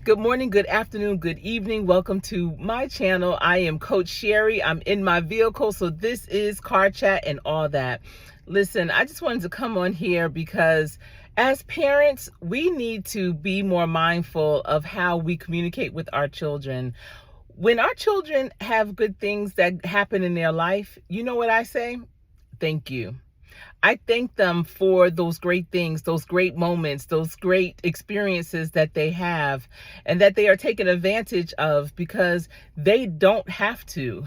Good morning, good afternoon, good evening. Welcome to my channel. I am Coach Sherry. I'm in my vehicle, so this is Car Chat and all that. Listen, I just wanted to come on here because as parents, we need to be more mindful of how we communicate with our children. When our children have good things that happen in their life, you know what I say? Thank you. I thank them for those great things, those great moments, those great experiences that they have and that they are taking advantage of because they don't have to.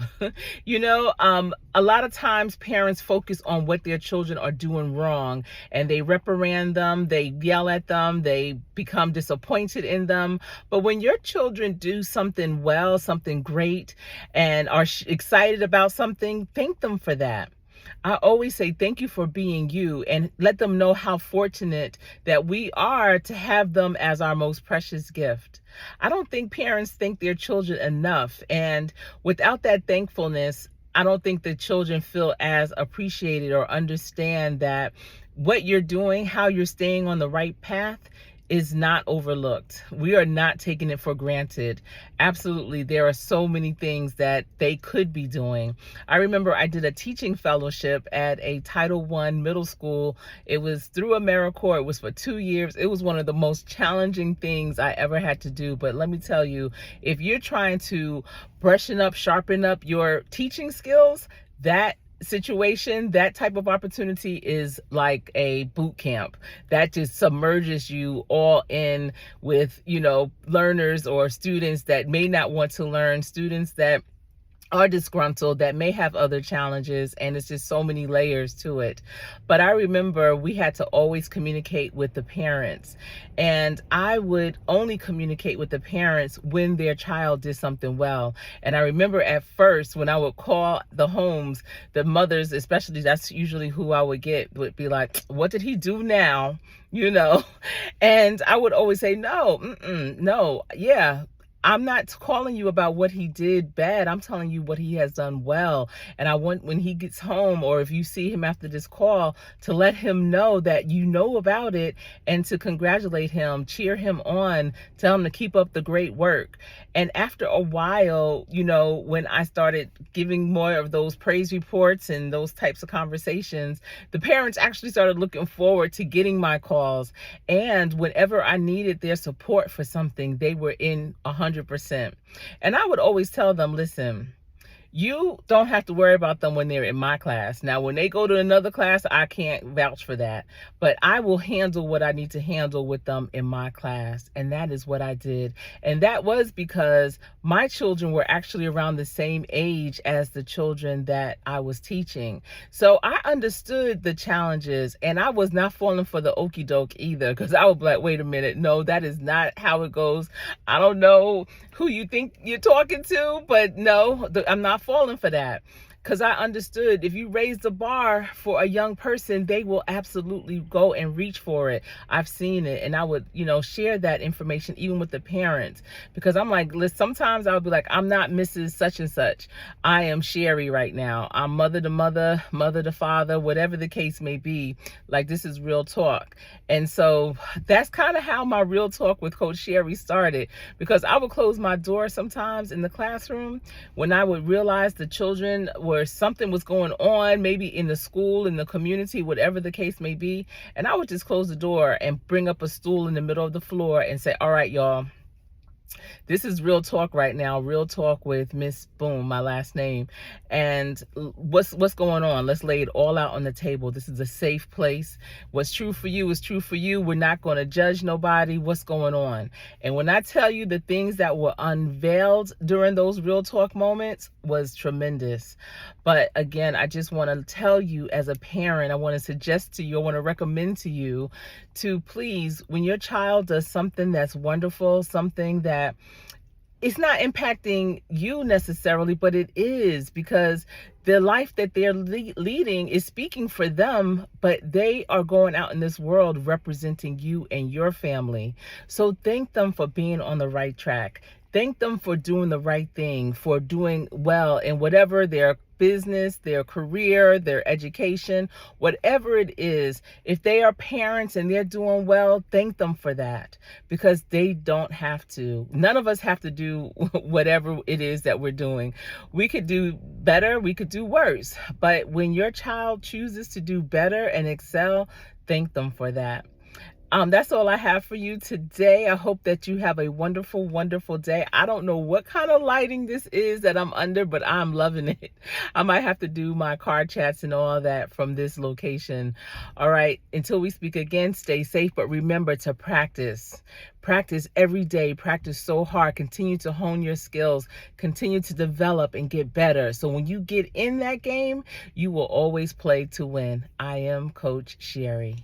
A lot of times parents focus on what their children are doing wrong and they reprimand them, they yell at them, they become disappointed in them. But when your children do something well, something great, and are excited about something, thank them for that. I always say thank you for being you and let them know how fortunate that we are to have them as our most precious gift. I don't think parents thank their children enough. And without that thankfulness, I don't think the children feel as appreciated or understand that what you're doing, how you're staying on the right path, is not overlooked. We are not taking it for granted. Absolutely, there are so many things that they could be doing. I remember I did a teaching fellowship at a Title I middle school. It was through AmeriCorps. It was for 2 years. It was one of the most challenging things I ever had to do. But let me tell you, if you're trying to sharpen up your teaching skills, that situation, that type of opportunity is like a boot camp that just submerges you all in with, learners or students that may not want to learn, students that are disgruntled, that may have other challenges, and it's just so many layers to it. But I remember we had to always communicate with the parents, and I would only communicate with the parents when their child did something well. And I remember at first when I would call the homes, the mothers especially, that's usually who I would get, would be like, what did he do now? And I would always say, no, yeah, I'm not calling you about what he did bad. I'm telling you what he has done well. And I want, when he gets home, or if you see him after this call, to let him know that you know about it and to congratulate him, cheer him on, tell him to keep up the great work. And after a while, when I started giving more of those praise reports and those types of conversations, the parents actually started looking forward to getting my calls. And whenever I needed their support for something, they were in 100%. And I would always tell them, listen, you don't have to worry about them when they're in my class. Now, when they go to another class, I can't vouch for that, but I will handle what I need to handle with them in my class. And that is what I did. And that was because my children were actually around the same age as the children that I was teaching. So I understood the challenges, and I was not falling for the okie doke either, because I would be like, wait a minute, no, that is not how it goes. I don't know who you think you're talking to, but no, I'm not falling for that. Because I understood if you raise the bar for a young person, they will absolutely go and reach for it. I've seen it. And I would, share that information even with the parents. Because I'm like, listen, sometimes I would be like, I'm not Mrs. Such and Such. I am Sherry right now. I'm mother to mother, mother to father, whatever the case may be. Like, this is real talk. And so that's kind of how my real talk with Coach Sherry started. Because I would close my door sometimes in the classroom when I would realize the children where something was going on, maybe in the school, in the community, whatever the case may be. And I would just close the door and bring up a stool in the middle of the floor and say, all right, y'all, this is real talk right now. Real talk with Miss Boom, my last name. And what's going on? Let's lay it all out on the table. This is a safe place. What's true for you is true for you. We're not going to judge nobody. What's going on? And when I tell you the things that were unveiled during those real talk moments was tremendous. But again, I just want to tell you as a parent, I want to suggest to you, I want to recommend to you to please, when your child does something that's wonderful, something that it's not impacting you necessarily, but it is, because the life that they're leading is speaking for them, but they are going out in this world representing you and your family. So thank them for being on the right track. Thank them for doing the right thing, for doing well in whatever their business, their career, their education, whatever it is. If they are parents and they're doing well, thank them for that, because they don't have to. None of us have to do whatever it is that we're doing. We could do better, we could do worse. But when your child chooses to do better and excel, thank them for that. That's all I have for you today. I hope that you have a wonderful, wonderful day. I don't know what kind of lighting this is that I'm under, but I'm loving it. I might have to do my car chats and all that from this location. All right, until we speak again, stay safe, but remember to practice. Practice every day. Practice so hard. Continue to hone your skills. Continue to develop and get better. So when you get in that game, you will always play to win. I am Coach Sherry.